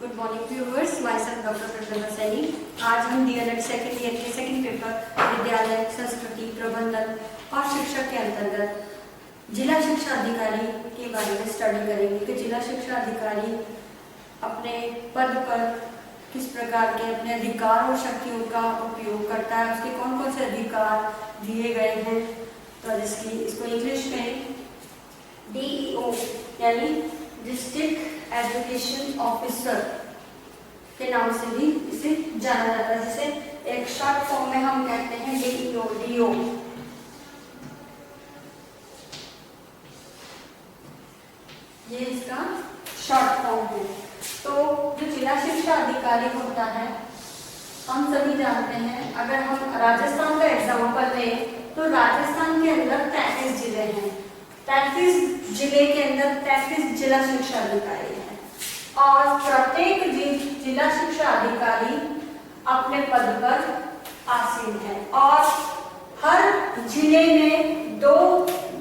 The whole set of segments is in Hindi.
Good morning viewers, myself doctor Pratibha Saini. आज हम डीएलएड सेकेंड ईयर के सेकेंड पेपर विद्यालय संस्कृति प्रबंधन और शिक्षा के अंतर्गत जिला शिक्षा अधिकारी के बारे में स्टडी करेंगे कि जिला शिक्षा अधिकारी अपने पद पर किस प्रकार के अपने अधिकार और शक्तियों का उपयोग करता है, उसके कौन कौन से अधिकार दिए गए हैं। तो इसको इंग्लिश में DEO यानी डिस्ट्रिक्ट एजुकेशन ऑफिसर के नाम से भी इसे जाना जाता है, जिसे एक शॉर्ट फॉर्म में हम कहते हैं DEO। ये इसका शॉर्ट फॉर्म है। तो जो जिला शिक्षा अधिकारी होता है, हम सभी जानते हैं, अगर हम राजस्थान का एग्जाम्पल लें तो राजस्थान के अंदर 33 जिले हैं। 33 जिले के अंदर 33 जिला शिक्षा अधिकारी हैं और प्रत्येक जिला शिक्षा अधिकारी अपने पद पर आसीन है और हर जिले में 2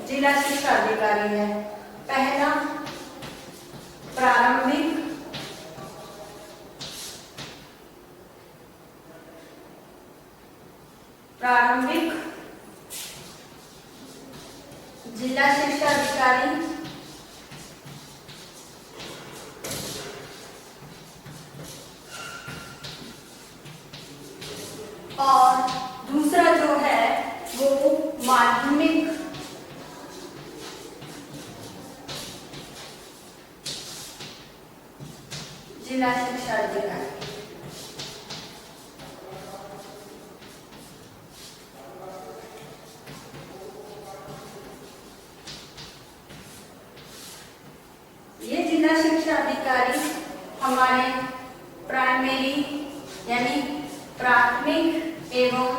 जिला शिक्षा अधिकारी है। पहला प्रारंभिक जिला शिक्षा अधिकारी और दूसरा जो है वो माध्यमिक जिला शिक्षा अधिकारी। ये जिला शिक्षा अधिकारी हमारे प्राइमरी यानी प्राथमिक एवं,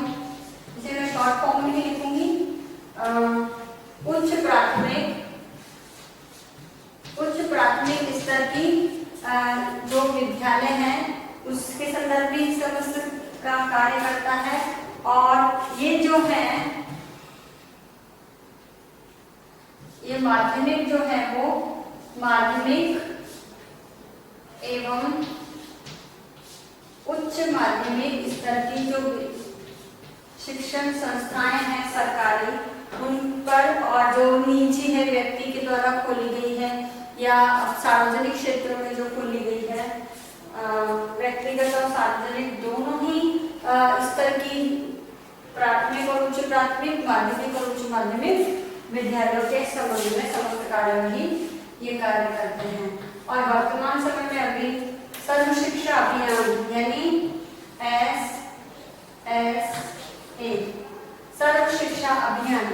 इसे मैं शॉर्ट फॉर्म में लिखूंगी, उच्च प्राथमिक स्तर की जो विद्यालय है उसके संदर्भ में समस्त का कार्य करता है। और ये जो है, ये माध्यमिक जो है वो माध्यमिक एवं उच्च माध्यमिक स्तर की जो शिक्षण संस्थाएं हैं सरकारी, उन पर, और जो निजी है व्यक्ति के द्वारा खोली गई है या सार्वजनिक क्षेत्र में जो खोली गई है, व्यक्तिगत और सार्वजनिक दोनों ही स्तर की प्राथमिक और उच्च प्राथमिक, माध्यमिक और उच्च माध्यमिक विद्यालयों के संबंध में समस्त कार्यवाही ये कार्य करते हैं। और वर्तमान समय में अभी सर्व शिक्षा अभियान यानी SSA सर्व शिक्षा अभियान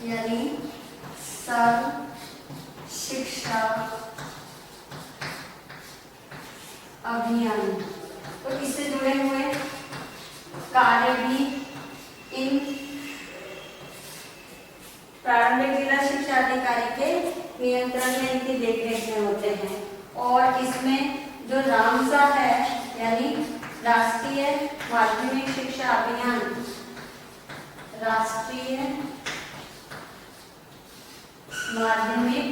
यानी सर्व शिक्षा अभियान, तो इससे जुड़े हुए कार्य भी इन प्रारंभिक जिला शिक्षा अधिकारी के नियंत्रण में, इनकी देखरेख में होते हैं। और इसमें जो रामसा है यानी राष्ट्रीय माध्यमिक शिक्षा अभियान, राष्ट्रीय माध्यमिक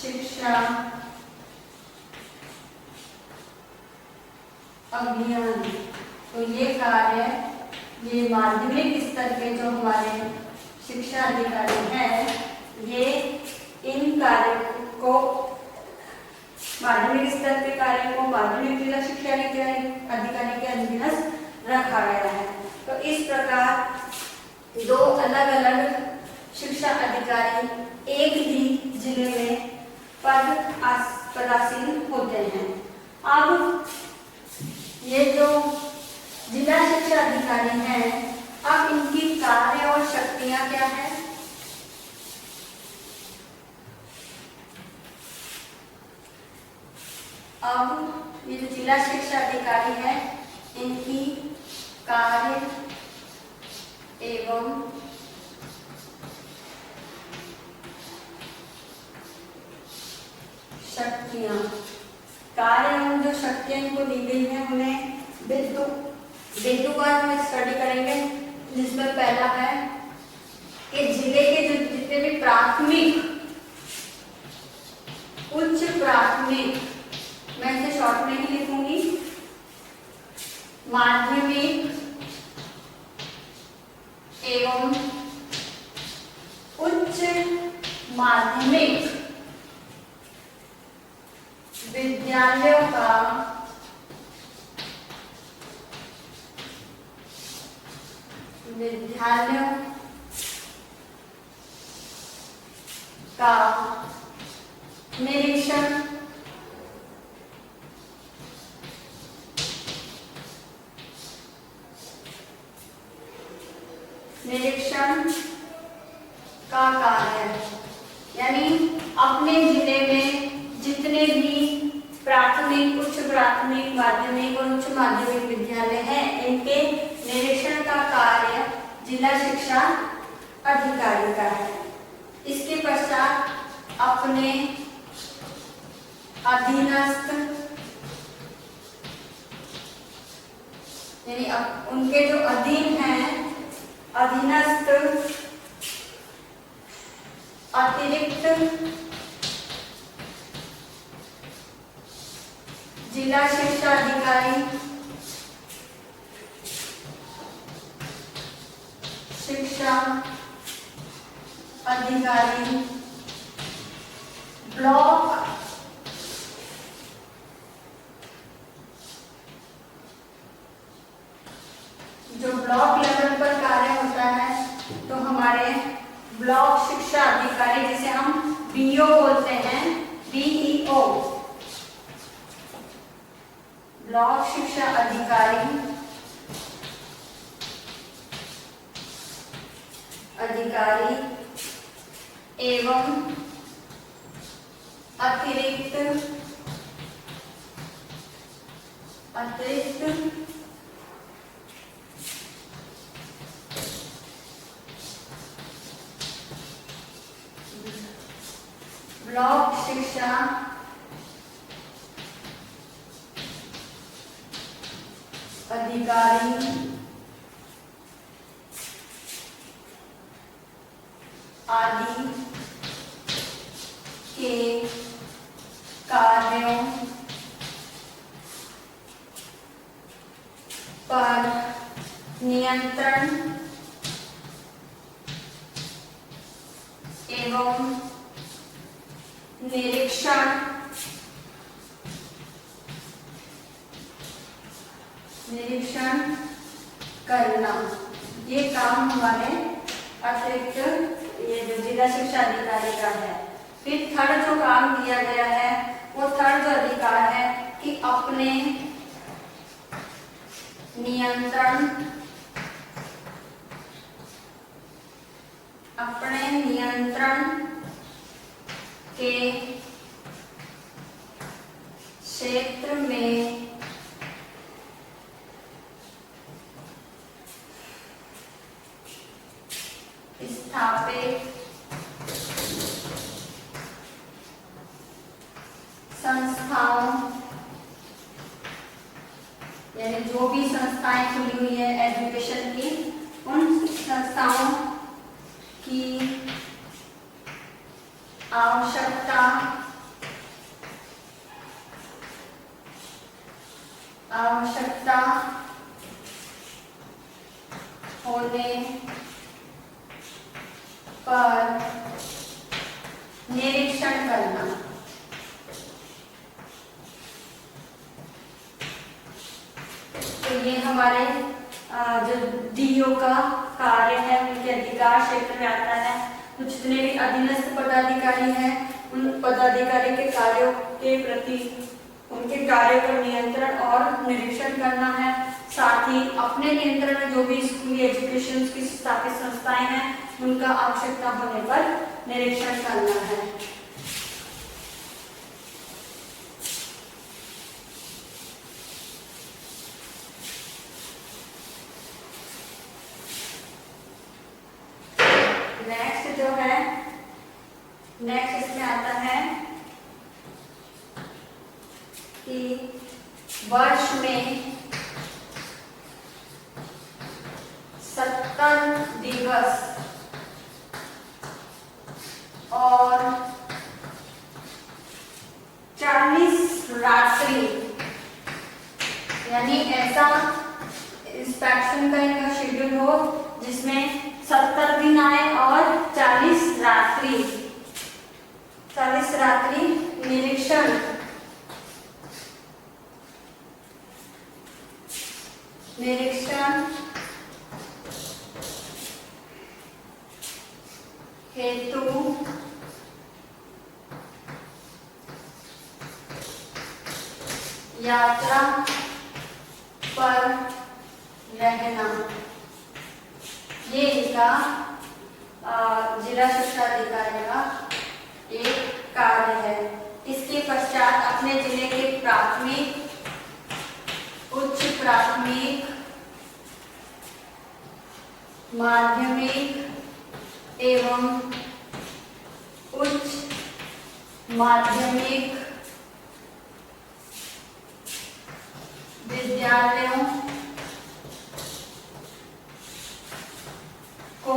शिक्षा अभियान, तो ये कार्य, ये माध्यमिक स्तर के जो हमारे शिक्षा अधिकारी हैं, ये इन कार्य को, माध्यमिक स्तर के कार्य को माध्यमिक जिला शिक्षा अधिकारी के अधीनस्थ रखा गया है। तो इस प्रकार 2 अलग अलग शिक्षा अधिकारी एक ही जिले में पदासीन होते हैं। अब ये जो जिला शिक्षा अधिकारी हैं, अब इनकी कार्य और शक्तियां क्या है? अब ये जो जिला शिक्षा अधिकारी है, इनकी कार्य एवं शक्तियां, कार्य एवं जो शक्तियां इनको दी गई है, उन्हें बिंदुवार हम स्टडी करेंगे, जिसमें पहला है कि जिले के जो जितने भी प्राथमिक, उच्च उच्च प्राथमिक, मैं इसे शॉर्ट में ही लिखूंगी, माध्यमिक एवं उच्च माध्यमिक विद्यालयों का निरीक्षण का कार्य, यानी अपने जिले में जितने भी प्राथमिक, उच्च प्राथमिक, माध्यमिक और उच्च माध्यमिक विद्यालय हैं, इनके निरीक्षण का कार्य जिला शिक्षा अधिकारी का है। इसके पश्चात अपने अधीनस्थ, यानी उनके जो अधीन हैं, अधीनस्थ अतिरिक्त जिला शिक्षा अधिकारी, ब्लॉक जो ब्लॉक लेवल पर कार्य होता है, तो हमारे ब्लॉक शिक्षा अधिकारी, जिसे हम बीओ बोलते हैं, बीईओ, ब्लॉक शिक्षा अधिकारी एवं अतिरिक्त ब्लॉक शिक्षा अधिकारी आदि के कार्यों पर नियंत्रण एवं निरीक्षण करना, ये काम हमारे अतिरिक्त ये जो जिला शिक्षा अधिकारी का है। फिर थर्ड जो काम दिया गया है, वो थर्ड जो अधिकार है कि अपने नियंत्रण के क्षेत्र में स्थापित संस्थाओं, यानी जो भी संस्थाएं खुली हुई है एजुकेशन की, उन संस्थाओं की आवश्यकता होने पर निरीक्षण करना। तो ये हमारे जो डीओ का कार्य है, उनके अधिकार क्षेत्र में आता है। तो जितने भी अधीनस्थ पदाधिकारी हैं, उन पदाधिकारी के कार्यों के प्रति उनके कार्य पर नियंत्रण और निरीक्षण करना है। साथ ही अपने नियंत्रण में जो भी स्कूली एजुकेशन की स्थापित संस्थाएं हैं, उनका आवश्यकता होने पर निरीक्षण करना है। नेक्स्ट इसमें आता है कि वर्ष में 70 दिवस और 40 रात्रि, यानी ऐसा इंस्पेक्शन का इनका शेड्यूल हो जिसमें 70 दिन आए और 40 रात्रि निरीक्षण हेतु यात्रा पर रहना, ये इनका जिला शिक्षा अधिकारी का एक कार्य है। इसके पश्चात अपने जिले के प्राथमिक, उच्च प्राथमिक, माध्यमिक एवं उच्च माध्यमिक विद्यालयों को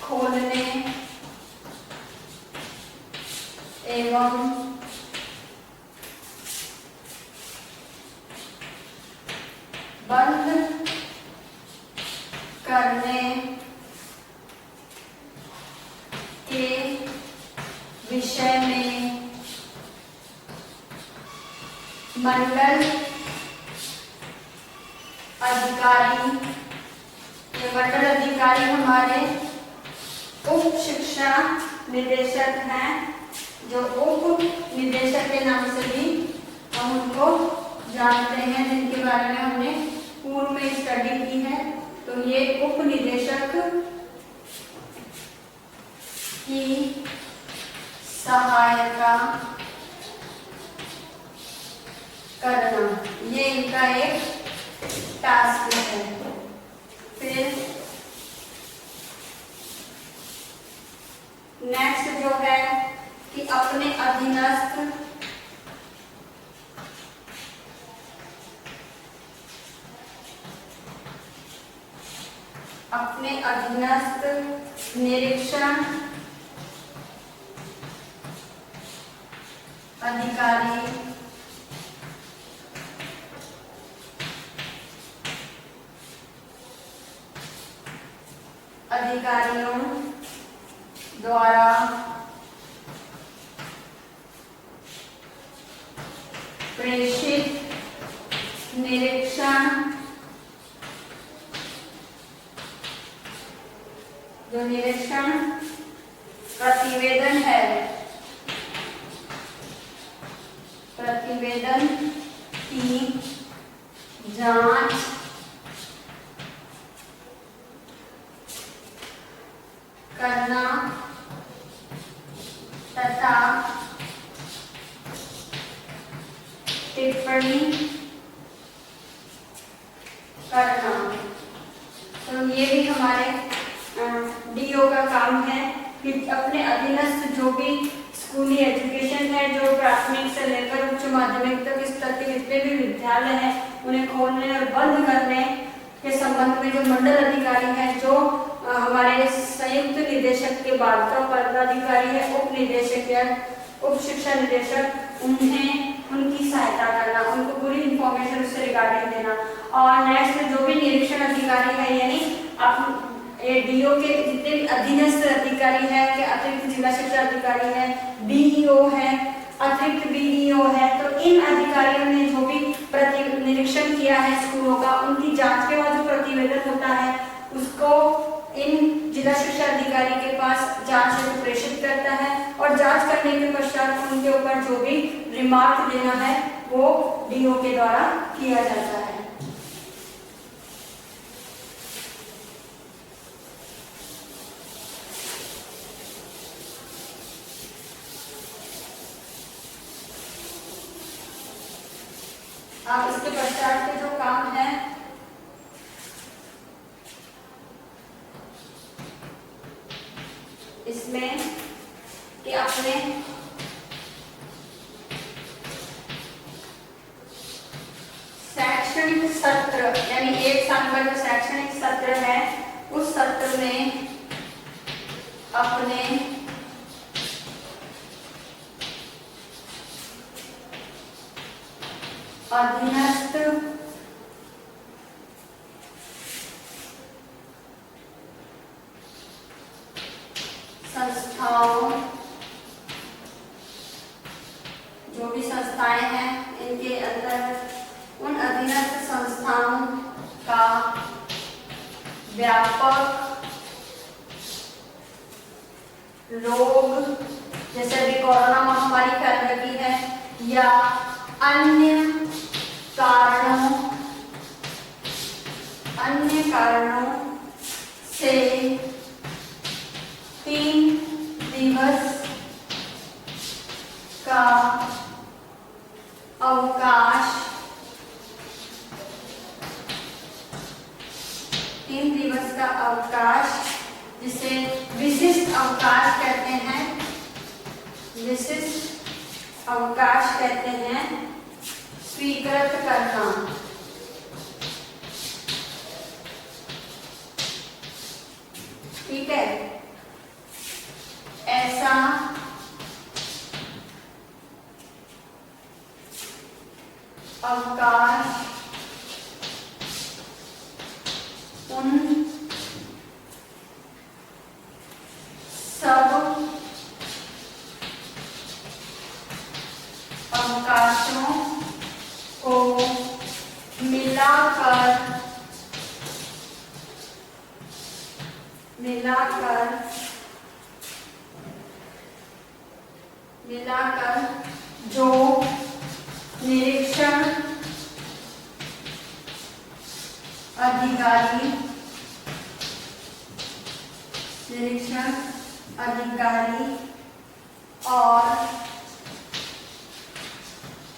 खोलने एवं बंद करने के विषय में मंडल अधिकारी हमारे उप शिक्षा निदेशक हैं, जो उप निदेशक के नाम से भी हम उनको जानते हैं, जिनके बारे में हमने पूर्व में स्टडी की है। तो ये उप निदेशक की सहायता करना, ये इनका एक टास्क है। फिर नेक्स्ट जो है कि अपने अधीनस्थ निरीक्षण अधिकारियों द्वारा प्रेषित निरीक्षण प्रतिवेदन है, प्रतिवेदन की जांच करना तथा टिप्पणी करना। तो ये भी हमारे डीओ का काम है कि अपने अधीनस्थ जो भी स्कूली एजुकेशन है, जो प्राथमिक से लेकर उच्च माध्यमिक तक स्तर के जितने भी विद्यालय हैं, उन्हें खोलने और बंद करने के संबंध में जो मंडल अधिकारी है, जो हमारे संयुक्त निदेशक के बाद का पदाधिकारी है, उप निदेशक या उप शिक्षा निदेशक, उन्हें उनकी सहायता करना, उनको पूरी इंफॉर्मेशन उससे रिगार्डिंग देना। और नेक्स्ट जो भी निरीक्षण अधिकारी है, यानी आप डीओ के जितने भी अधीनस्थ अधिकारी है, के अतिरिक्त जिला शिक्षा अधिकारी है, बीईओ है, अतिरिक्त बीईओ है, तो इन अधिकारियों ने जो भी निरीक्षण किया है स्कूलों का, उनकी जांच के बाद जो प्रतिवेदन होता है उसको इन जिला शिक्षा अधिकारी के पास जांच हेतु प्रेषित करता है, और जांच करने के पश्चात उनके ऊपर जो भी रिमार्क देना है वो डीओ के द्वारा किया जाता है। अब इसके पश्चात के जो काम है, इसमें कि अपने शैक्षणिक सत्र, यानी एक साल का जो शैक्षणिक सत्र है, उस सत्र में अपने अधीनस्थ संस्थाओं, जो भी संस्थाएं हैं इनके अंदर उन अधीनस्थ संस्थाओं का व्यापक रोग, जैसे अभी कोरोना महामारी फैल रही है, या अन्य कारणों से 3 दिवस का अवकाश, 3 दिवस का अवकाश जिसे विशिष्ट अवकाश कहते हैं, विशिष्ट अवकाश कहते हैं, स्वीकृत करना। ठीक है, ऐसा अवकाश उन सब अवकाशों को मिलाकर जो निरीक्षण अधिकारी और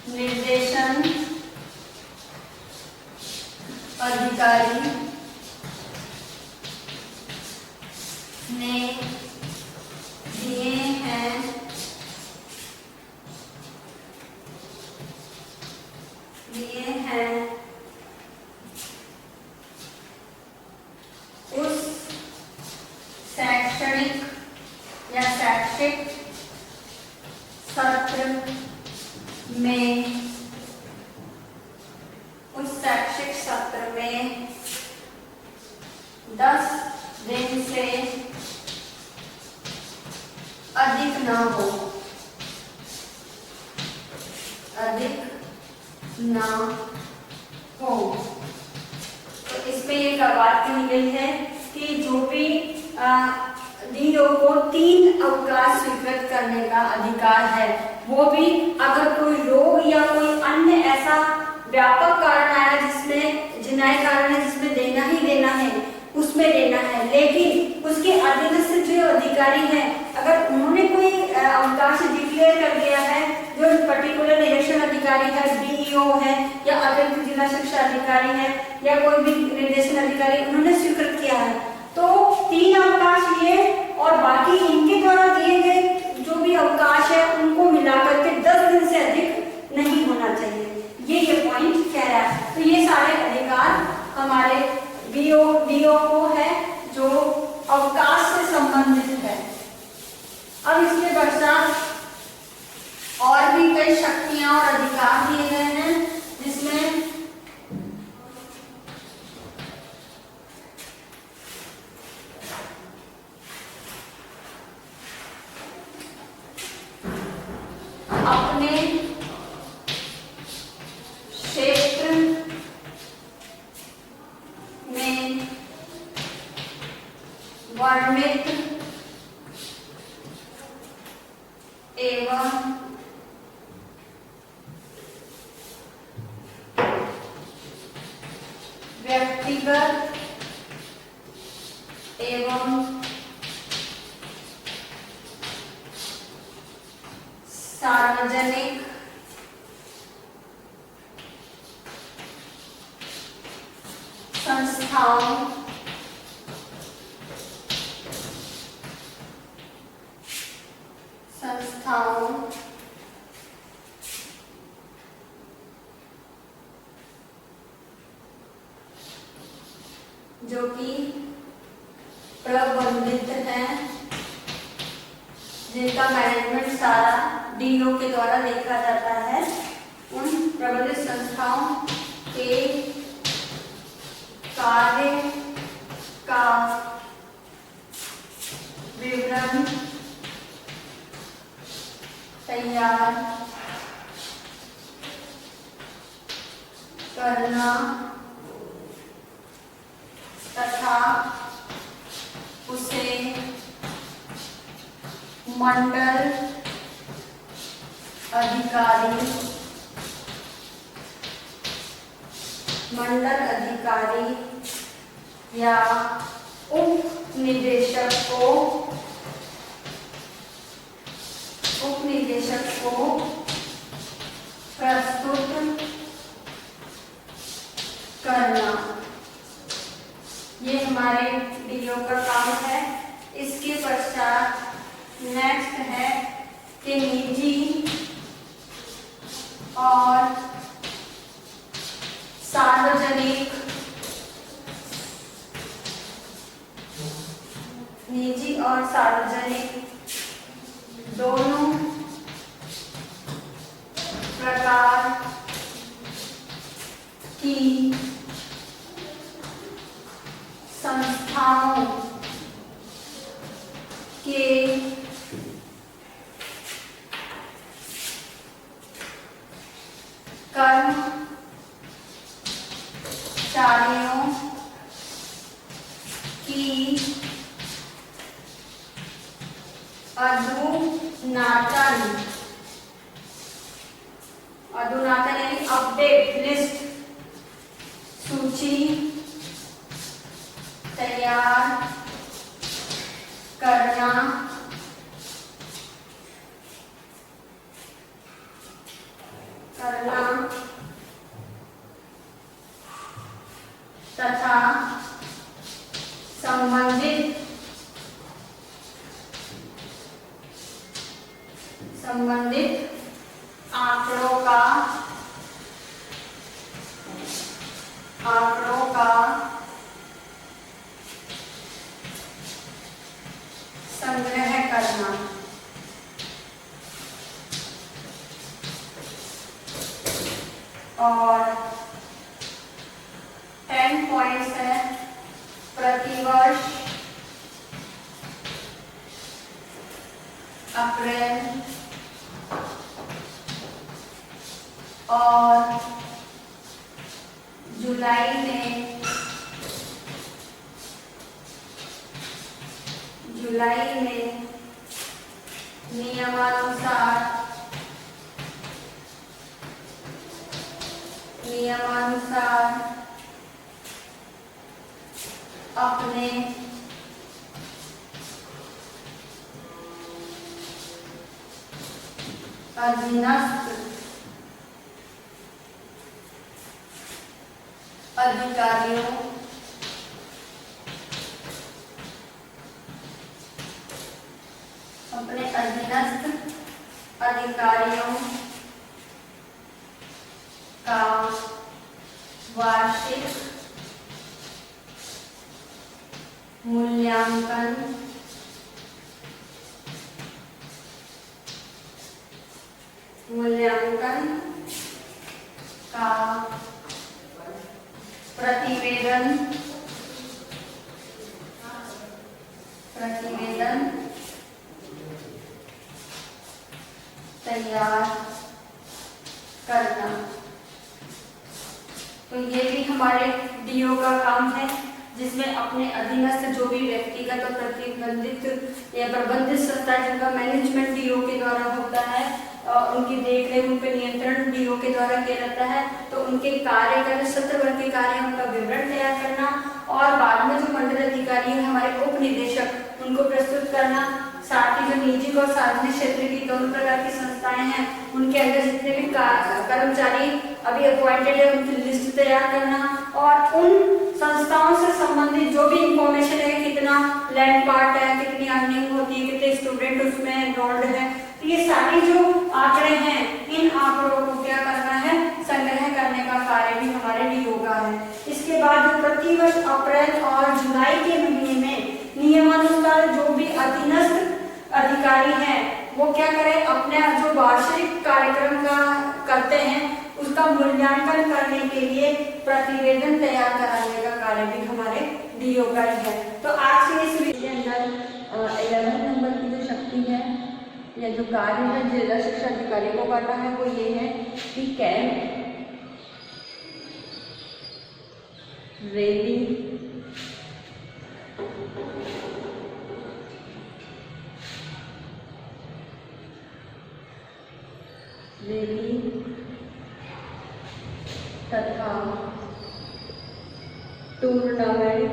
निर्देशन अधिकारी ने दिए हैं, उस शैक्षणिक या शैक्षिक सत्र में 10 दिन से अधिक न हो। तो इसमें ये बात कही गई है कि जो भी डीओ को 3 अवकाश स्वीकृत करने का अधिकार है, वो भी अगर कोई रोग या कोई अन्य ऐसा व्यापक कारण आया जिसमें जिनाई कारण है, जिसमें देना ही देना है, उसमें देना है। लेकिन उसके अधीनस्थ जो अधिकारी हैं, अगर उन्होंने कोई अवकाश डिक्लेयर कर दिया है, जो पर्टिकुलर निरीक्षण अधिकारी है, डीईओ है, या अतिरिक्त जिला शिक्षा अधिकारी है, या कोई भी निर्देशन अधिकारी, उन्होंने स्वीकृत किया है, तो 3 अवकाश ये और बाकी इनके द्वारा दिए गए जो भी अवकाश है उनको मिलाकर के 10 दिन से अधिक नहीं होना चाहिए। ये पॉइंट कह रहा है। तो ये सारे अधिकार हमारे डीओ को है जो अवकाश से संबंधित है। अब इसके पश्चात और भी कई शक्तियां और अधिकार दिए गए हैं, जिसमें अपने क्षेत्र में वर्णित एवं व्यक्तिगत एवं सार्वजनिक संस्थाओं जो कि प्रबंधित हैं, जिनका मैनेजमेंट सारा डीओ के द्वारा देखा जाता है, उन प्रबंधित संस्थाओं के कार्य का विवरण तैयार करना तथा उसे मंडल अधिकारी या उप निदेशक को प्रस्तुत करना। ये हमारे डीओ का काम है। इसके पश्चात नेक्स्ट है कि निजी और सार्वजनिक दोनों प्रकार की संस्थाओं के कर्मचारियों की अधुनातन यानी अपडेट लिस्ट सूची तैयार करना तथा संबंधित आंकड़ों का संग्रह करना। और 10 पॉइंट्स है। प्रतिवर्ष अप्रैल और जुलाई में नियमानुसार अपने अधीनस्थ अधिकारियों का वार्षिक मूल्यांकन का प्रतिवेदन तैयार करना। तो ये भी हमारे डीओ का काम है, जिसमें अपने अधीनस्थ जो भी व्यक्तिगत और प्रतिबंधित या प्रबंधित संस्था जिनका मैनेजमेंट डीओ के द्वारा होता है, उनकी देखरेख उन पर नियंत्रण डीओ के द्वारा किया जाता है। तो उनके कार्य का जो सत्रवर्ती कार्य है उनका विवरण तैयार करना और बाद में जो मंडल अधिकारी है हमारे उप निदेशक उनको प्रस्तुत करना। साथ ही जो निजी और सार्वजनिक क्षेत्र की दोनों प्रकार की संस्थाएं हैं उनके अंदर जितने भी कर्मचारी अभी अपॉइंटेड है उनकी लिस्ट तैयार करना और उन संस्थाओं से संबंधित जो भी इंफॉर्मेशन है, कितना लैंड पार्ट है, कितनी अर्निंग होती है, कितने स्टूडेंट उसमें एनरोल्ड है, तो ये सारी जो आंकड़े हैं इन आंकड़ों को क्या करना है, संग्रह करने का कार्य भी हमारे डीओ का है। इसके बाद प्रतिवर्ष अप्रैल और जुलाई के महीने में नियमानुसार जो भी अधीनस्थ अधिकारी हैं वो क्या करें, अपने जो वार्षिक कार्यक्रम का करते हैं उसका मूल्यांकन करने के लिए प्रतिवेदन तैयार कराने का कार्य भी हमारे डीओ का ही है। तो आज के इस वीडियो के अंदर 11 नंबर की जो शक्ति है या जो कार्य है जिला शिक्षा अधिकारी को करना है वो ये है कि कैंप, रैली, तथा टूर्नामेंट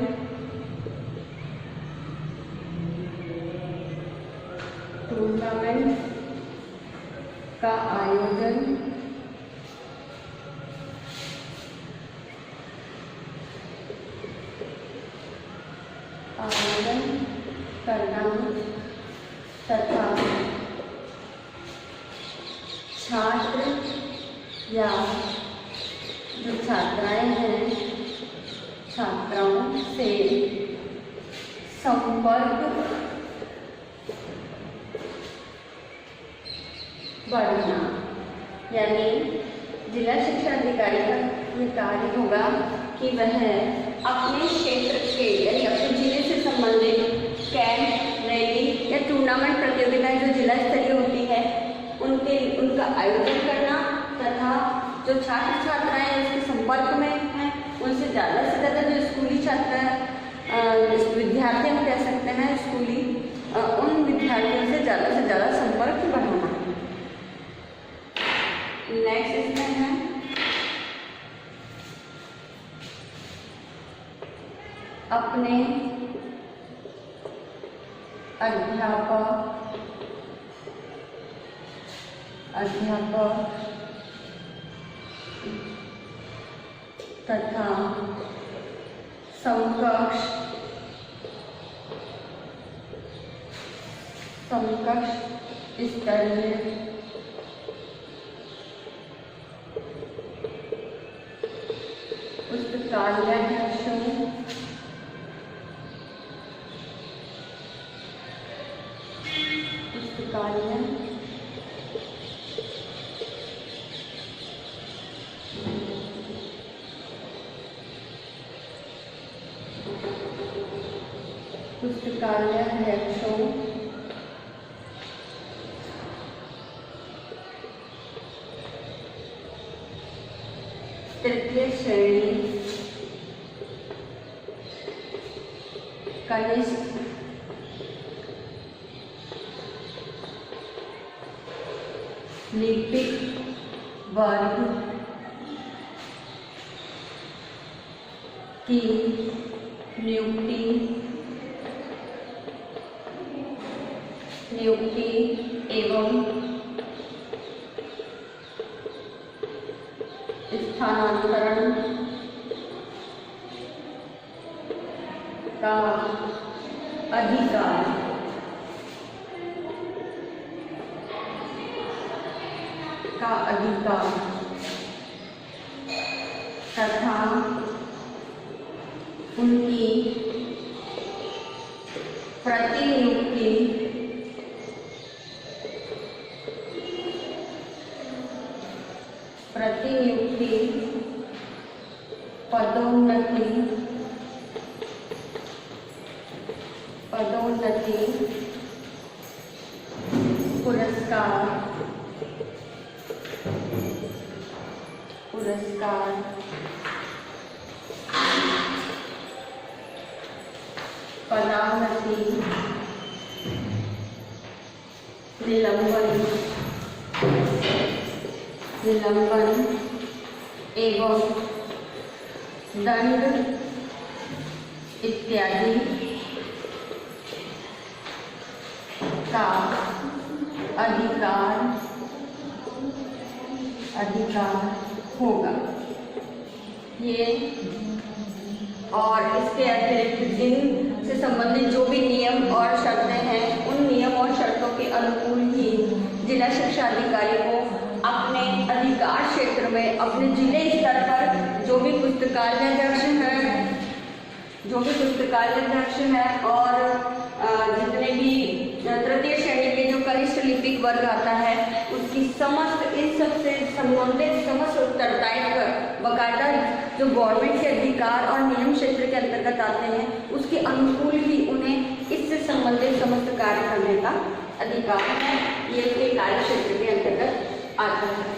का आयोजन करना तथा छात्र या जो छात्राएं हैं छात्राओं से संपर्क बढ़ाना, यानी जिला शिक्षा अधिकारी का ये कार्य होगा कि वह अपने क्षेत्र के यानी अपने जिले से संबंधित कैंप, रैली या टूर्नामेंट प्रतियोगिताएं जो जिला स्तरीय होती है उनका आयोजन करना तथा जो छात्र छात्राएं उसके संपर्क में हैं उनसे ज़्यादा से ज़्यादा जो स्कूली विद्यार्थी हम कह सकते हैं स्कूली उन विद्यार्थियों से ज़्यादा संपर्क बढ़ाना। नेक्स्ट इसमें है अपने अध्यापक तथा समकक्ष स्तरीय पुस्तकालयाध्यक्षों तृतीय श्रेणी कनिष्ठ लिपिक वर्ग की नियुक्ति एवं स्थानांतरण का अधिकार तथा उनकी प्रतिनियुक्ति पदोन्नति पुरस्कार पदावनति निलंबन एवं दंड इत्यादि का अधिकार होगा। ये और इसके अतिरिक्त जिन से संबंधित जो भी नियम और शर्तें हैं उन नियम और शर्तों के अनुकूल ही जिला शिक्षा अधिकारी को अपने अधिकार क्षेत्र में अपने जिले स्तर पर जो भी पुस्तकालयाध्यक्ष है और जितने भी तृतीय श्रेणी के जो कनिष्ठ लिपिक वर्ग आता है उसकी समस्त इन सबसे संबंधित समस्त उत्तरदायित्व बकायदा जो गवर्नमेंट के अधिकार और नियम क्षेत्र के अंतर्गत आते हैं उसके अनुकूल ही उन्हें इससे संबंधित समस्त कार्य करने का अधिकार है। ये उसके कार्य क्षेत्र के अंतर्गत आता है।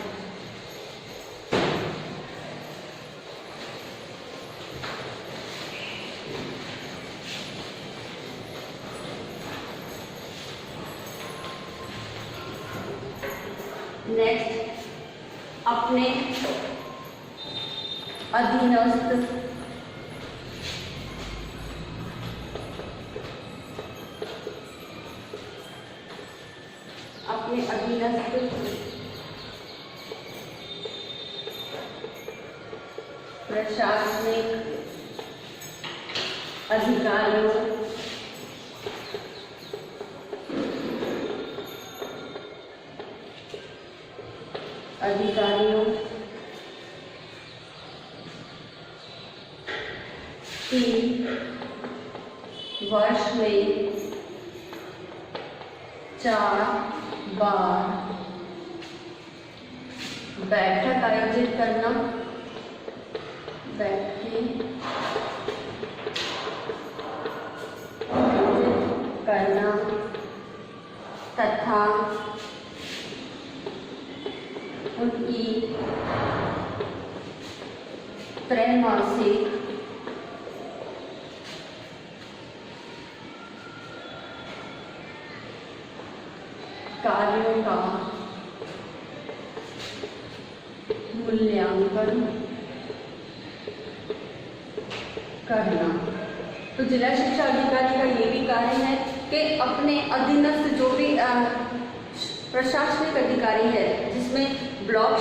नेक्स्ट, अपने अधीनस्थ प्रशासनिक अधिकारियों की वर्ष में 4 बार बैठक आयोजित करना तथा उनकी त्रैमासिक कार्यों का मूल्यांकन करना। तो जिला शिक्षा अधिकारी का ये भी कार्य है कि अपने अधीनस्थ जो भी प्रशासनिक अधिकारी है, जिसमें ब्लॉक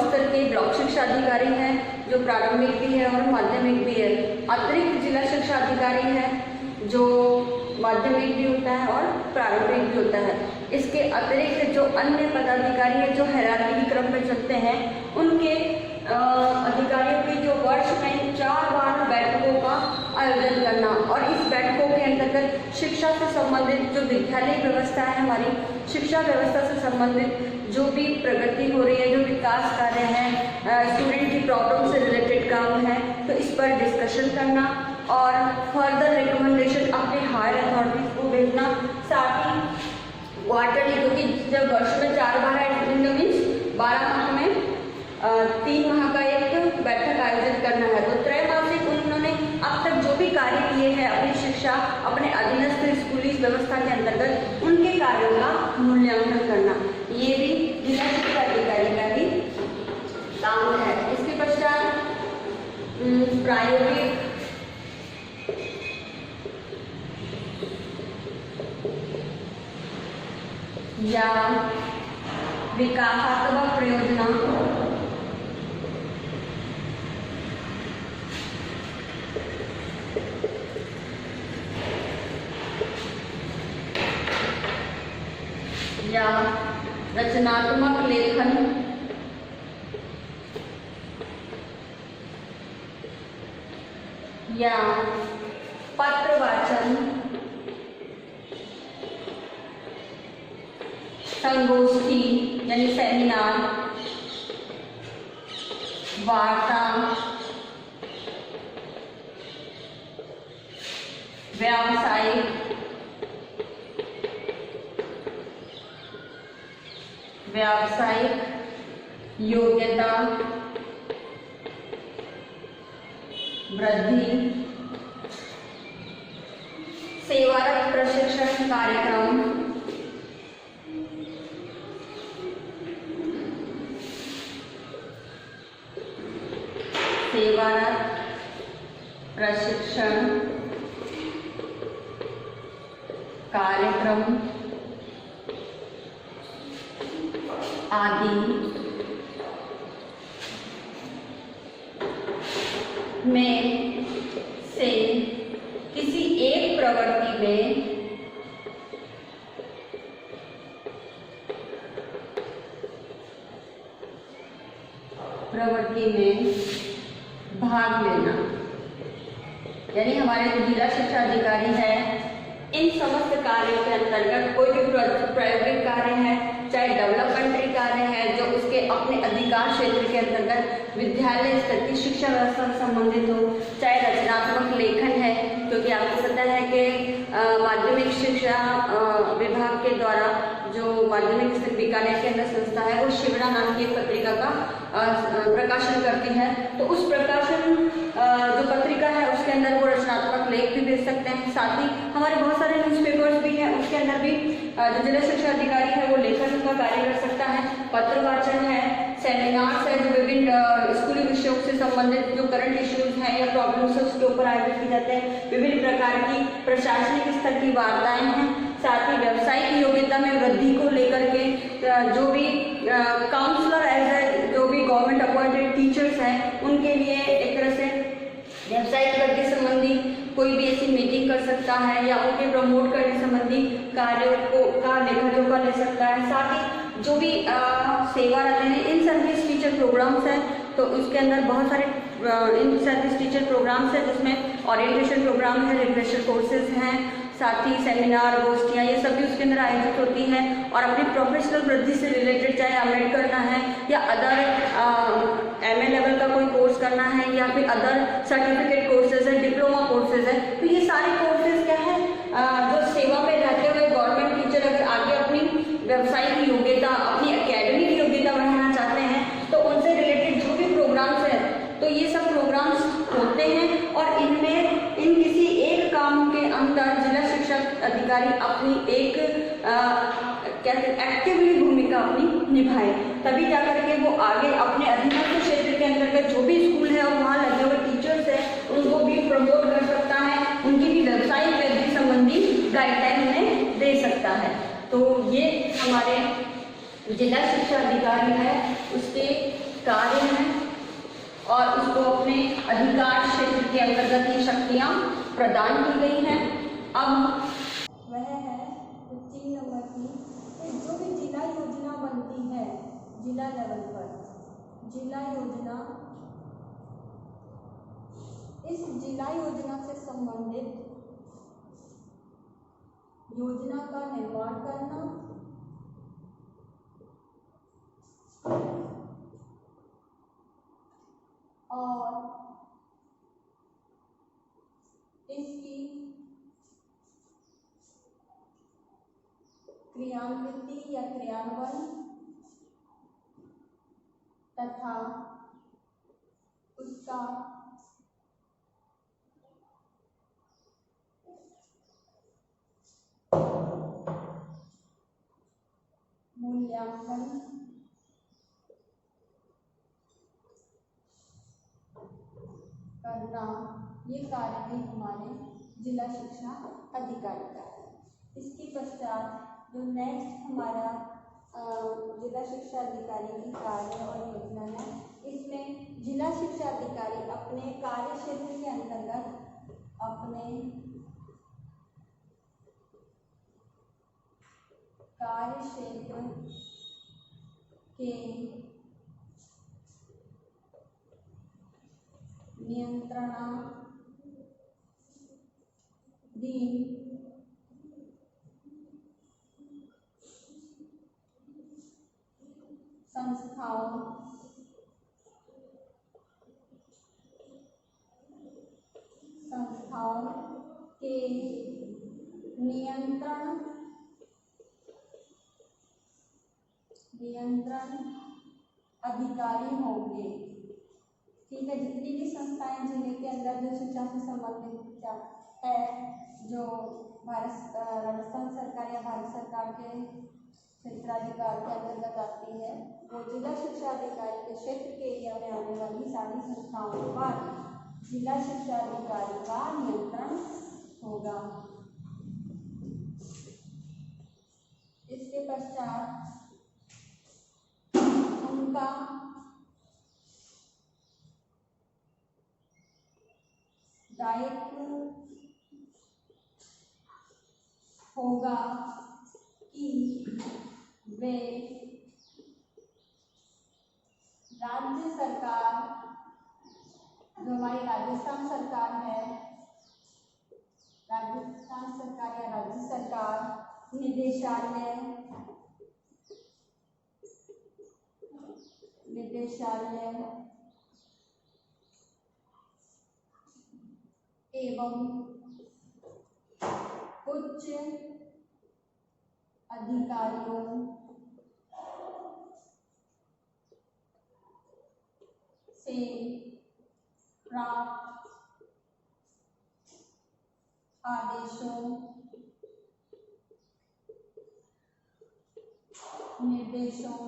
स्तर के ब्लॉक शिक्षा अधिकारी हैं जो प्रारंभिक भी है और माध्यमिक भी है, अतिरिक्त जिला शिक्षा अधिकारी है जो माध्यमिक भी होता है और प्रारंभिक भी होता है। इसके अतिरिक्त जो अन्य पदाधिकारी है जो हायरार्की क्रम में चलते हैं, उनके अधिकारियों की जो वर्ष में 4 बार बैठकों का आयोजन करना और इस बैठकों के अंतर्गत शिक्षा से संबंधित जो विद्यालय व्यवस्था है, हमारी शिक्षा व्यवस्था से संबंधित जो भी प्रगति हो रही है, जो विकास कार्य है, स्टूडेंट की प्रॉब्लम से रिलेटेड काम है, तो इस पर डिस्कशन करना और फर्दर रिकमेंडेशन अपने हायर अथॉरिटीज को भेजना। साथ ही क्वार्टरली, क्योंकि जब वर्ष में 4 बार है मीन्स 12 माह में 3 माह का एक बैठक आयोजित करना है। तो त्रैमासिक उन्होंने अब तक जो भी कार्य किए हैं अपनी शिक्षा, अपने अधीनस्थ स्कूली व्यवस्था के अंतर्गत, उनके कार्यों का मूल्यांकन करना, ये भी जिला शिक्षा अधिकारी का ही काम है। इसके पश्चात प्रायोगिक या विकासात्मक परियोजना या रचनात्मक लेखन या पत्र वाचन, संगोष्ठी यानी सेमिनार, वार्ता, व्यावसायिक योग्यता वृद्धि, सेवारत प्रशिक्षण कार्यक्रम, सेवारत प्रशिक्षण कार्यक्रम आदि में से किसी एक प्रवृत्ति में भाग लेना। यानी हमारे जो जिला शिक्षा अधिकारी है, इन समस्त कार्यों के अंतर्गत कोई भी प्रायोगिक कार्य है, चाहे डेवलपमेंटरी कार्य है जो उसके अपने अधिकार क्षेत्र के अंतर्गत विद्यालय स्तर की शिक्षा व्यवस्था से संबंधित हो, चाहे रचनात्मक लेखन है, क्योंकि आपको पता है कि माध्यमिक शिक्षा विभाग के द्वारा जो माध्यमिक स्तर बीकानेर के अंदर संस्था है वो शिवड़ा नाम की एक पत्रिका का प्रकाशन करती है। तो उस प्रकाशन जो पत्रिका है उसके अंदर वो रचनात्मक लेख भी भेज सकते हैं। साथ ही हमारे बहुत सारे न्यूज़पेपर्स भी हैं, उसके अंदर भी जो जिला शिक्षा अधिकारी है वो लेखन का कार्य कर सकता है। पत्र वाचन है, सेमिनार्स है जो विभिन्न स्कूली विषयों से संबंधित जो करंट इश्यूज हैं या प्रॉब्लम्स है उसके ऊपर आयोजित किए जाते हैं। विभिन्न प्रकार की प्रशासनिक स्तर की वार्ताएं हैं। साथ ही व्यावसायिक योग्यता में वृद्धि को लेकर के जो भी काउंसलर एज जो भी गवर्नमेंट अपॉइंटेड टीचर्स हैं उनके लिए एक तरह से व्यावसायिक वृद्धि संबंधी कोई भी ऐसी मीटिंग कर सकता है या उनके प्रमोट करने संबंधी कार्यों को का लेखा-जोखा ले सकता है। साथ ही जो भी सेवा रहते हैं इन सर्विस टीचर प्रोग्राम्स हैं, तो उसके अंदर बहुत सारे इन सर्विस टीचर प्रोग्राम्स हैं जिसमें ओरिएंटेशन प्रोग्राम है, रिफ्रेशर कोर्सेज हैं, साथ ही सेमिनार, गोष्ठियाँ ये सभी उसके अंदर आयोजित होती हैं। और अपनी प्रोफेशनल वृद्धि से रिलेटेड चाहे एमएड करना है या अदर एमए लेवल का कोई कोर्स करना है या फिर अदर सर्टिफिकेट कोर्सेज है, डिप्लोमा कोर्सेज है, तो ये सारे कोर्सेज क्या है जो सेवा में रहते हुए गवर्नमेंट टीचर अगर आगे अपनी व्यावसायिक योग्यता, अपनी एकेडमिक योग्यता बढ़ाना चाहते हैं तो उनसे रिलेटेड जो भी प्रोग्राम्स हैं तो ये सब प्रोग्राम्स होते हैं। और इनमें इन किसी एक काम के अंदर जिला शिक्षा अधिकारी अपनी एक कहते एक्टिवली भूमिका अपनी निभाए, तभी जाकर के वो आगे अपने अधीनस्थ क्षेत्र के अंतर्गत जो भी स्कूल है और वहाँ लगे हुए टीचर्स हैं उनको भी प्रमोट कर सकता है, उनकी भी व्यवसायिक वृद्धि संबंधी गाइडलाइन उन्हें दे सकता है। तो ये हमारे जिला शिक्षा अधिकारी है उसके कार्य हैं और उसको अपने अधिकार क्षेत्र के अंतर्गत ये शक्तियाँ प्रदान की गई हैं। अब वह है 3 नंबर की जो भी जिला योजना बनती है जिला लेवल पर, जिला योजना, इस जिला योजना से संबंधित योजना का निर्माण करना और इसकी क्रियान्विति या क्रियान्वयन तथा उसका मूल्यांकन करना, ये कार्य भी हमारे जिला शिक्षा अधिकारी का है। इसके पश्चात जो नेक्स्ट हमारा जिला शिक्षा अधिकारी की कार्य और योजना है, इसमें जिला शिक्षा अधिकारी अपने कार्य क्षेत्र के अंतर्गत अपने कार्य क्षेत्र के नियंत्रणाधीन संस्थाओं के नियंत्रण अधिकारी होंगे। ठीक है, जितनी भी संस्थाएं जिले के अंदर जो शिक्षा से संबंधित है, जो राजस्थान सरकार या भारत सरकार के क्षेत्राधिकार के अंतर्गत आती है, वो जिला शिक्षा अधिकारी के क्षेत्र के एरिया में आने वाली सारी संस्थाओं पर जिला शिक्षा अधिकारी का नियंत्रण होगा। इसके पश्चात उनका दायित्व होगा कि वे राज्य सरकार, जो हमारी राजस्थान सरकार है, राजस्थान सरकार या राज्य सरकार निदेशालय निदेशालय एवं उच्च अधिकारियों से प्राप्त आदेशों, निर्देशों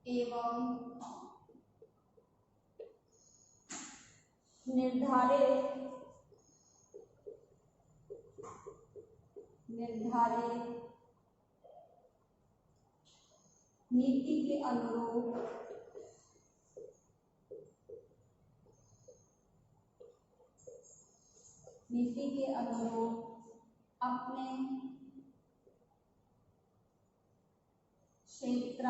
एवं निर्धारित नीति के अनुरूप अपने क्षेत्र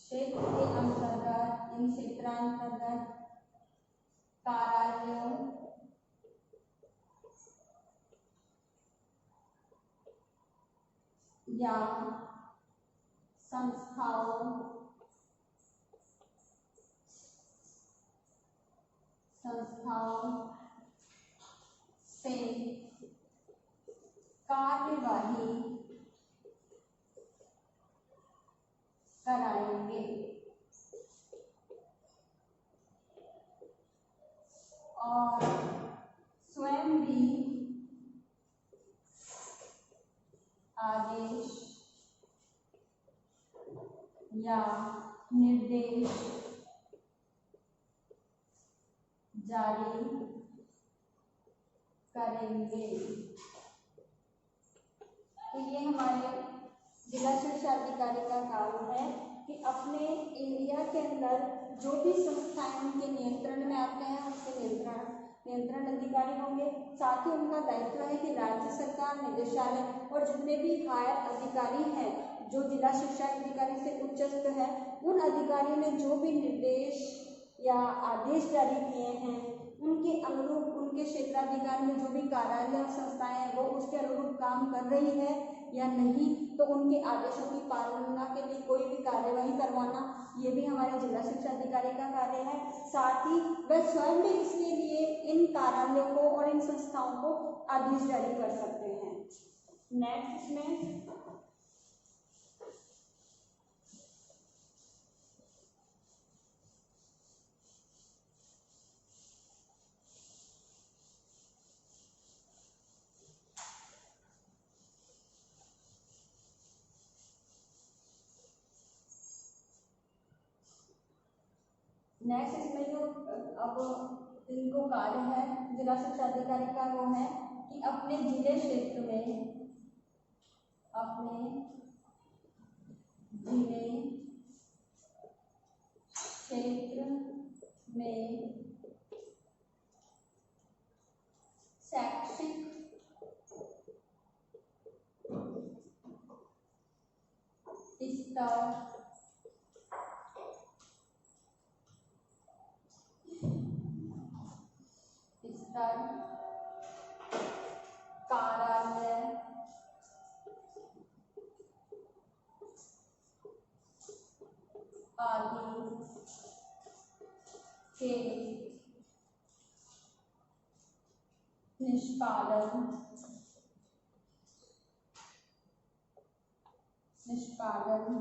के अंतर्गत इन क्षेत्रांतर्गत कार्यालयों या संस्थाओं से कार्यवाही कराएंगे और स्वयं भी आदेश या निर्देश जारी करेंगे। तो ये हमारे जिला शिक्षा अधिकारी का काम है कि अपने एरिया के अंदर जो भी संस्थाएं उनके नियंत्रण में आते हैं उसके नियंत्रण अधिकारी होंगे। साथ ही उनका दायित्व है कि राज्य सरकार, निदेशालय और जितने भी हायर अधिकारी हैं जो जिला शिक्षा अधिकारी से उच्चस्थ है, उन अधिकारियों ने जो भी निर्देश या आदेश जारी किए हैं उनके अनुरूप उनके क्षेत्राधिकार में जो भी कार्यालय और संस्थाएं हैं वो उसके अनुरूप काम कर रही है या नहीं, तो उनके आदेशों की पालना के लिए कोई भी कार्यवाही करवाना, ये भी हमारे जिला शिक्षा अधिकारी का कार्य है। साथ ही वह स्वयं भी इसके लिए इन कार्यालयों को और इन संस्थाओं को आदेश जारी कर सकते हैं। नेक्स्ट में इसमें जो अब इनको कार्य है जिला शिक्षा अधिकारी का वो है कि अपने क्षेत्र में शैक्षिक स्तर कार्यालय आदि के निष्पादन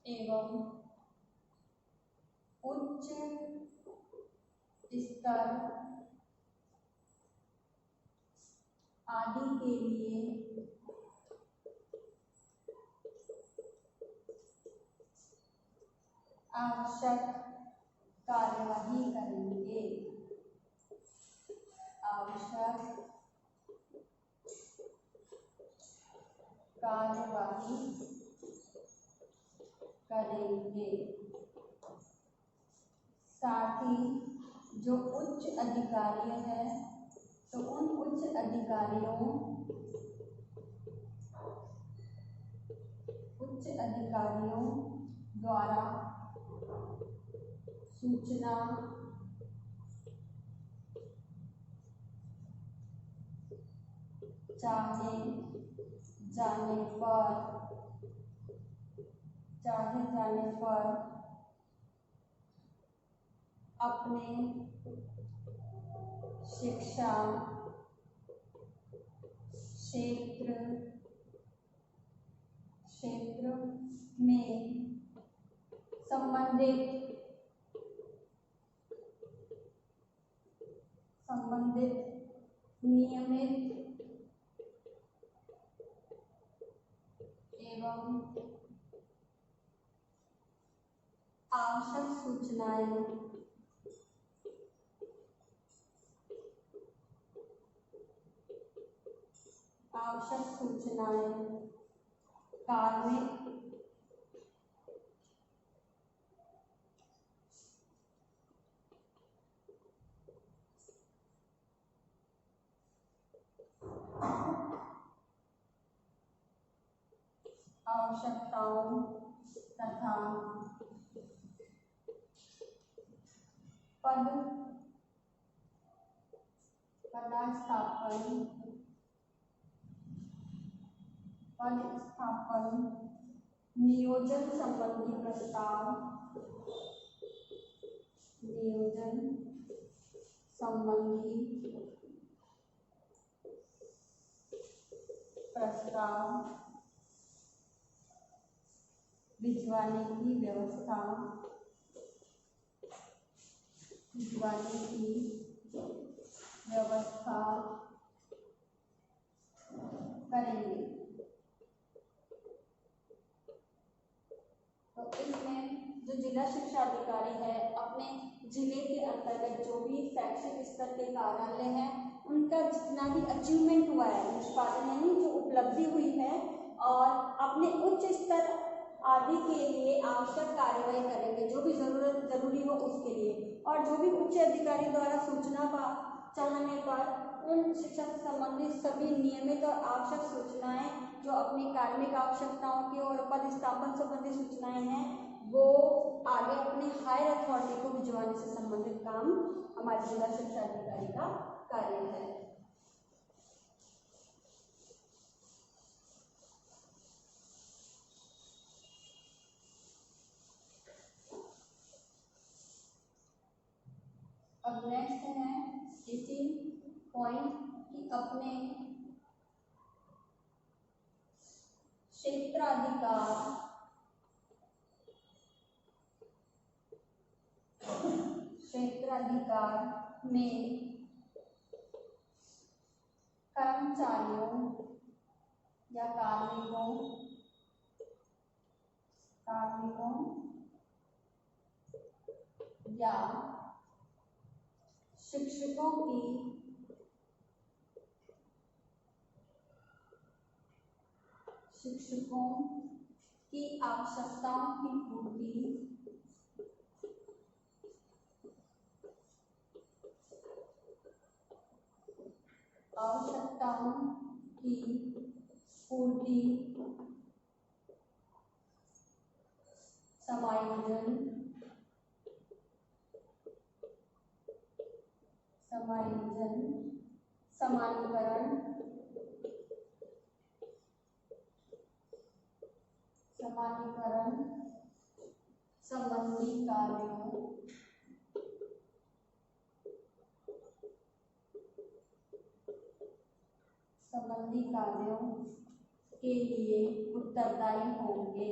एवं उच्च स्तर आदि के लिए आवश्यक कार्यवाही करेंगे। साथ ही जो उच्च अधिकारी है तो उन उच्च अधिकारियों द्वारा सूचना चाहे जाने पर अपने शिक्षा क्षेत्र में संबंधित नियमित एवं आवश्यक सूचनाएं कार्मिक आवश्यकताओं तथा पदस्थापन नियोजन संबंधी प्रस्ताव भिजवाने की व्यवस्था करेंगे। तो इसमें जो जिला शिक्षा अधिकारी है अपने जिले के अंतर्गत जो भी शैक्षिक स्तर के कार्यालय हैं उनका जितना भी अचीवमेंट हुआ है, निष्पादन यानी जो उपलब्धि हुई है, और अपने उच्च स्तर आदि के लिए आवश्यक कार्यवाही करेंगे, जो भी जरूरी हो उसके लिए। और जो भी उच्च अधिकारी द्वारा सूचना चाहने पर उन शिक्षा से संबंधित सभी नियमित और आवश्यक सूचनाएं जो अपनी कार्मिक आवश्यकताओं की और पदस्थापन संबंधी सूचनाएं हैं वो आगे अपने हायर अथॉरिटी को भिजवाने से संबंधित काम हमारे जिला शिक्षा अधिकारी का कार्य है। अब नेक्स्ट है 18 पॉइंट कि अपने क्षेत्राधिकार में कर्मचारियों या कार्मिकों या शिक्षकों की आवश्यकताओं की पूर्ति समायोजन समानीकरण संबंधी कार्यों के लिए उत्तरदायी होंगे।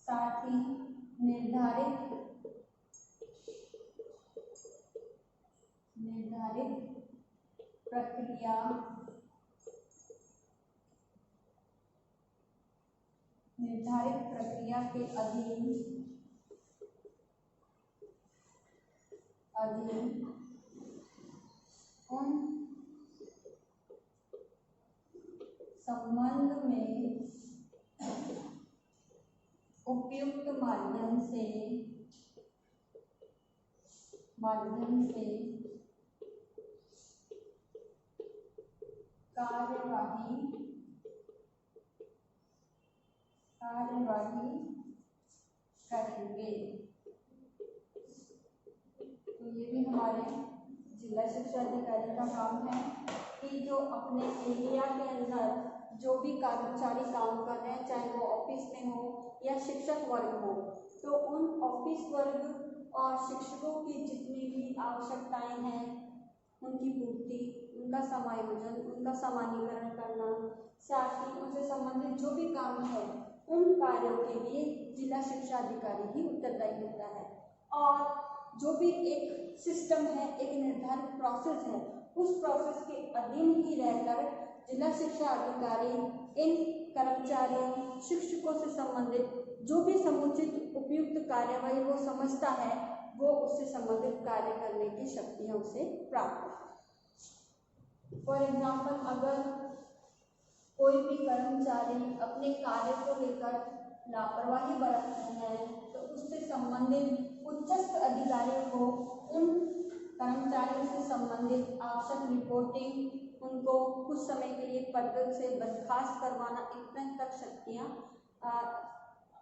साथ ही निर्धारित प्रक्रिया के अधीन उन संबंध में उपयुक्त माध्यम से कार्यवाही करेंगे। तो ये भी हमारे जिला शिक्षा अधिकारी का काम है कि जो अपने एरिया के अंदर जो भी कर्मचारी काम कर रहे हैं, चाहे वो ऑफिस में हो या शिक्षक वर्ग हो, तो उन ऑफिस वर्ग और शिक्षकों की जितनी भी आवश्यकताएं हैं उनकी पूर्ति, उनका समायोजन, उनका सामान्यीकरण करना, साथ ही उनसे संबंधित जो भी काम है उन कार्यों के लिए जिला शिक्षा अधिकारी ही उत्तरदायी होता है। और जो भी एक सिस्टम है, एक निर्धारित प्रोसेस है, उस प्रोसेस के अधीन ही रहकर जिला शिक्षा अधिकारी इन कर्मचारियों, शिक्षकों से संबंधित जो भी समुचित उपयुक्त कार्यवाही वो समझता है, वो उससे संबंधित कार्य करने की शक्तियाँ उसे प्राप्त है। फॉर एग्जाम्पल, अगर कोई भी कर्मचारी अपने कार्य को लेकर लापरवाही बरत रहे हैं, तो उससे संबंधित उच्चस्थ अधिकारियों को उन कर्मचारियों से संबंधित आवश्यक रिपोर्टिंग, उनको कुछ समय के लिए पद से बर्खास्त करवाना, इतने तक शक्तियाँ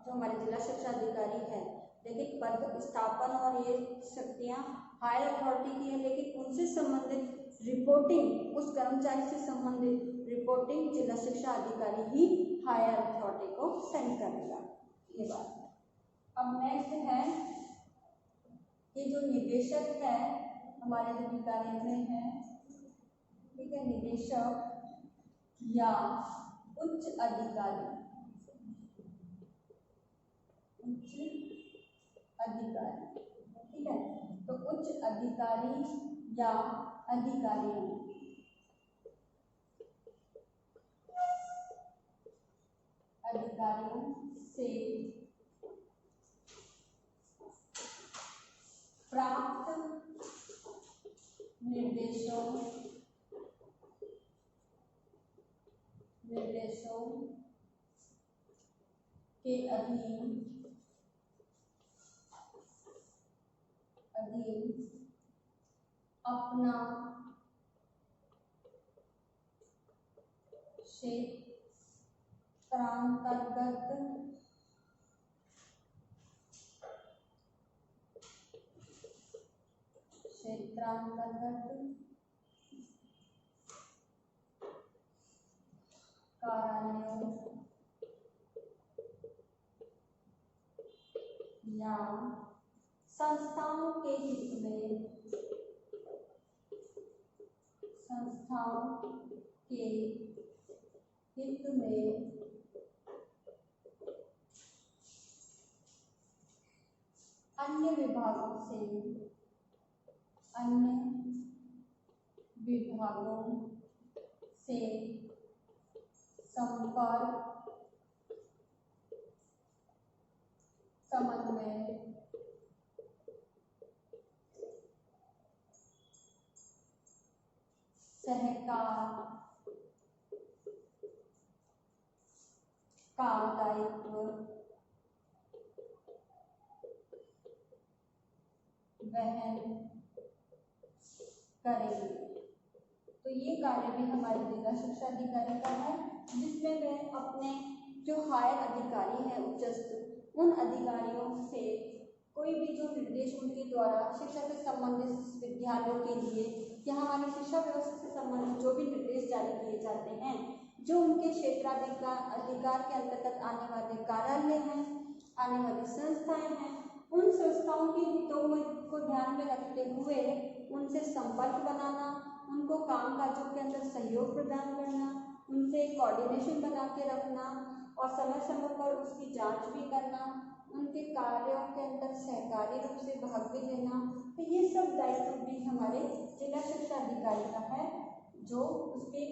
जो हमारे जिला शिक्षा अधिकारी है। लेकिन पद स्थापन और ये शक्तियाँ हायर अथॉरिटी की है, लेकिन उनसे संबंधित रिपोर्टिंग, उस कर्मचारी से संबंधित रिपोर्टिंग जिला शिक्षा अधिकारी ही हायर अथॉरिटी को सेंड करेगा। ये बात है। अब नेक्स्ट है ये जो निदेशक है हमारे जो विद्यालय में है, ठीक है, निदेशक या उच्च अधिकारी, उच्च अधिकारी, ठीक है। तो उच्च अधिकारी या अधिकारियों से प्राप्त निर्देशों के अधीन अपना क्षेत्रांतर्गत कार्यालयों या संस्थाओं के हित में अन्य विभागों से संपर्क, समन्वय, सहकार का दायित्व वहन करेंगे। तो ये कार्य भी हमारे जिला शिक्षा अधिकारी का है, जिसमें वह अपने जो हायर अधिकारी हैं, उच्चस्थ, उन अधिकारियों से कोई भी जो निर्देश उनके द्वारा शिक्षा से संबंधित विद्यालयों के लिए या हमारी शिक्षा व्यवस्था से संबंधित जो भी निर्देश जारी किए जाते हैं, जो उनके क्षेत्राधिकार के अंतर्गत आने वाले कार्यालय हैं, आने वाली संस्थाएं हैं, उन संस्थाओं की हितों को ध्यान में रखते हुए उनसे संपर्क बनाना, उनको काम काजों के अंदर सहयोग प्रदान करना, उनसे कोऑर्डिनेशन बना के रखना और समय समय पर उसकी जांच भी करना, उनके कार्यों के अंदर सहकारी रूप से भाग भी लेना। तो ये सब दायित्व भी हमारे जिला शिक्षा अधिकारी का है, जो उसके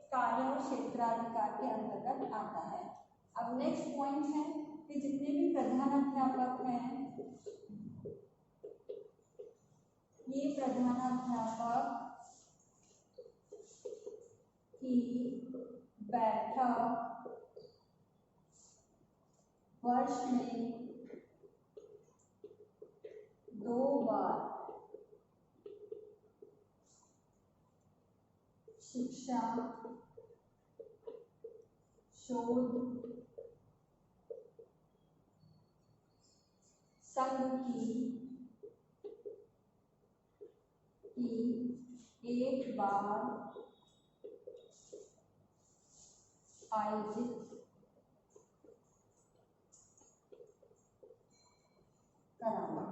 कार्य और क्षेत्राधिकार के अंतर्गत आता है। अब नेक्स्ट पॉइंट है कि जितने भी प्रधानाध्यापक हैं, ये प्रधानाध्यापक की बैठक वर्ष में 2 बार शिक्षा, शोध संघ की एक बार आयोजित कराना।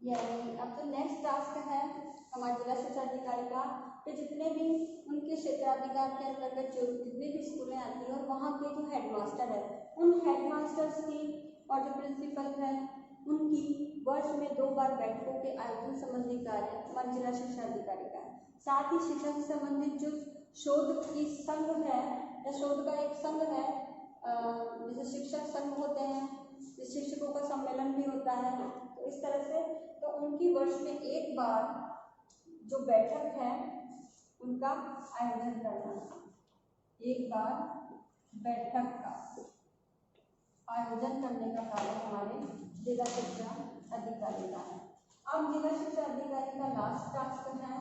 यानी अब तो नेक्स्ट टास्क है हमारे जिला शिक्षा अधिकारी का कि जितने भी उनके क्षेत्राधिकार के अंतर्गत जो जितने भी स्कूलें आती हैं और वहाँ के जो हेडमास्टर है उन हेडमास्टर्स की और जो प्रिंसिपल है उनकी वर्ष में 2 बार बैठकों के आयोजन संबंधी कार्य हमारे जिला शिक्षा अधिकारी का है। साथ ही शिक्षा से संबंधित जो शोध की संघ है या शोध का एक संघ है, जैसे शिक्षक संघ होते हैं, शिक्षकों का सम्मेलन भी होता है, तो इस तरह से तो उनकी वर्ष में 1 बार जो बैठक है उनका आयोजन करना। 1 बार बैठक का आयोजन करने का कार्य हमारे जिला शिक्षा अधिकारी का है। अब जिला शिक्षा अधिकारी का लास्ट टास्क है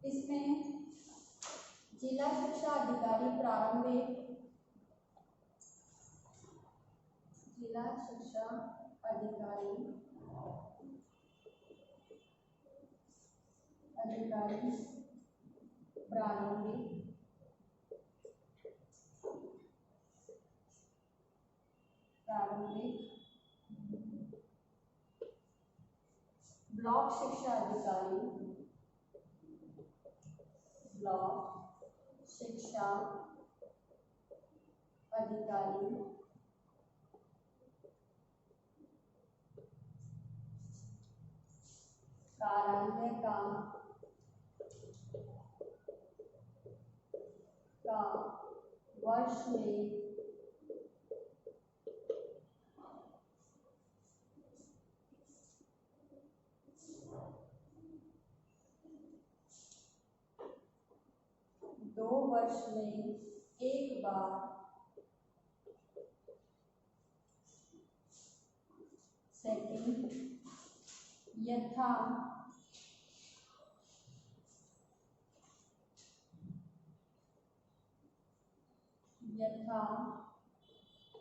इसमें जिला शिक्षा अधिकारी प्रारंभिक जिला शिक्षा अधिकारी प्रारंभिक ब्लॉक शिक्षा अधिकारी कार्यालय का वर्ष में 2 वर्ष में 1 बार सेकंड यथा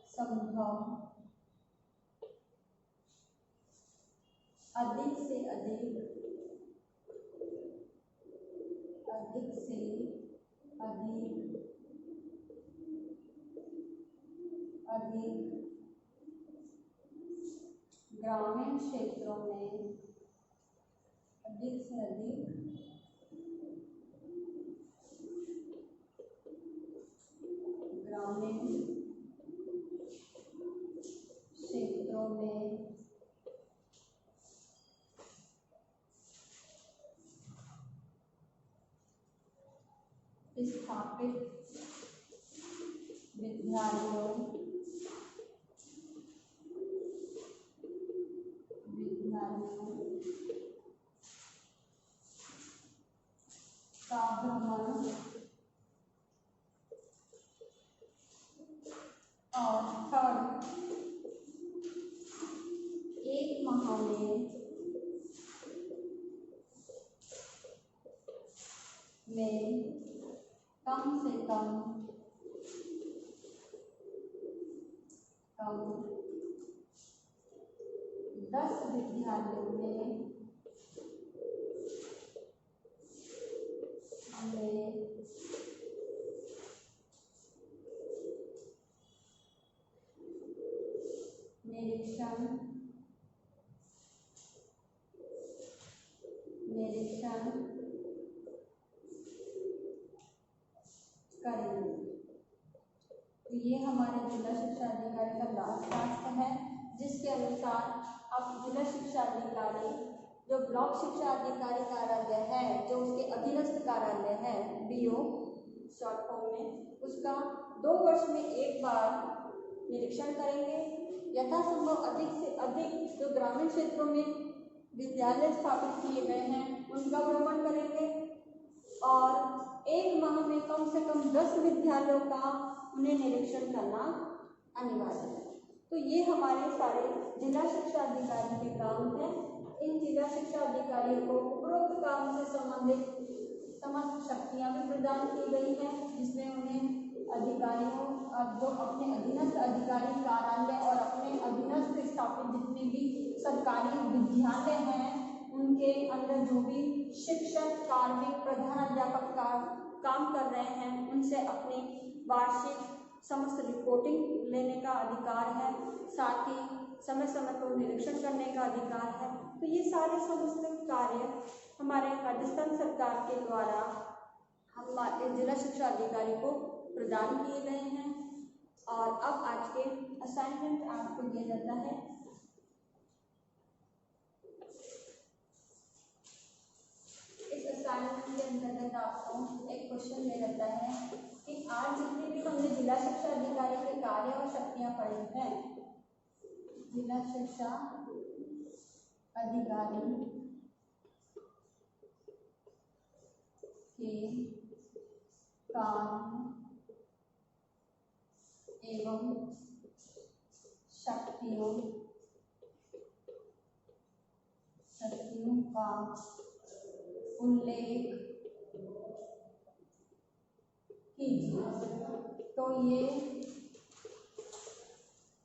संभव अधिक से अधिक ग्रामीण क्षेत्रों में स्थापित विद्यालयों का भ्रमण और थर्ड 1 माह में कम से कम 10 विद्यालयों में निरीक्षण करेंगे। तो ये हमारे जिला शिक्षा अधिकारी का लास्ट टास्क है, जिसके अनुसार अब जिला शिक्षा अधिकारी जो ब्लॉक शिक्षा अधिकारी कार्यालय है, जो उसके अधीनस्थ कार्यालय है BO शॉर्ट फॉर्म में, उसका 2 वर्ष में 1 बार निरीक्षण करेंगे। यथासंभव अधिक से अधिक जो ग्रामीण क्षेत्रों में विद्यालय स्थापित किए गए हैं उनका भ्रमण करेंगे और 1 माह में कम से कम 10 विद्यालयों का उन्हें निरीक्षण करना अनिवार्य है। तो ये हमारे सारे जिला शिक्षा अधिकारी के काम हैं। इन जिला शिक्षा अधिकारियों को उपरोक्त काम से संबंधित समस्त शक्तियाँ भी प्रदान की गई हैं, जिसमें उन्हें अधिकारियों जो अपने अधीनस्थ अधिकारी कार्यालय और अपने अधीनस्थ स्थापित जितने भी सरकारी विद्यालय हैं उनके अंदर जो भी शिक्षक, कार्मिक, प्रधानाध्यापक का काम कर रहे हैं उनसे अपनी वार्षिक समस्त रिपोर्टिंग लेने का अधिकार है, साथ ही समय समय पर निरीक्षण करने का अधिकार है। तो ये सारे समस्त कार्य हमारे राजस्थान सरकार के द्वारा हमारे जिला शिक्षा अधिकारी को प्रदान किए गए हैं। और अब आज के असाइनमेंट आपको दिया जाता है। इस असाइनमेंट के अंतर्गत आपको एक क्वेश्चन दिया जाता है कि आज जितने भी हमने जिला शिक्षा अधिकारी के कार्य और शक्तियां पढ़ी हैं, जिला शिक्षा अधिकारी के काम एवं शक्तियों का उल्लेख कीजिए। तो ये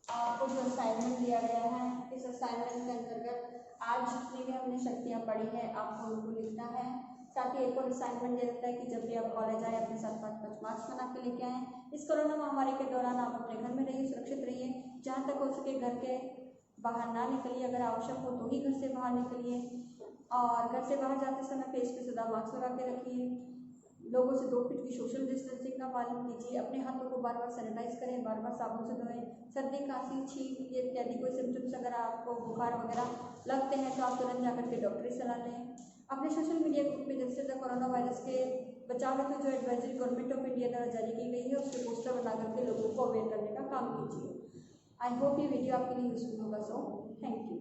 आपको जो असाइनमेंट दिया गया है, इस असाइनमेंट के अंतर्गत आज जितनी भी हमने शक्तियाँ पढ़ी है आपको उनको लिखना है। साथ ही एक और असाइनमेंट दे देता है कि जब भी आप कॉलेज आए अपने साथ 5 मार्क्स बना के लेके आएँ। इस कोरोना महामारी के दौरान आप अपने घर में रहिए, सुरक्षित रहिए, जहाँ तक हो सके घर के बाहर ना निकलिए, अगर आवश्यक हो तो ही घर से बाहर निकलिए, और घर से बाहर जाते समय फेस पे सदा मास्क लगा के रखिए, लोगों से 2 फीट की सोशल डिस्टेंसिंग का पालन कीजिए, अपने हाथों को बार बार सैनिटाइज करें, बार बार साबुन से धोएं। सर्दी, खांसी, छींक इत्यादि कोई सिम्टम्स अगर आपको बुखार वगैरह लगते हैं तो आप तुरंत जाकर के डॉक्टरी सलाह लें। अपने सोशल मीडिया ग्रुप में जैसे तक कोरोना वायरस के बचाव हेतु जो एडवाइजरी गवर्नमेंट ऑफ इंडिया द्वारा जारी की गई है उसके पोस्टर बना करके लोगों को अवेयर करने का काम कीजिए। आई होप ये वीडियो आपके लिए यूजफुल होगा। So thank you.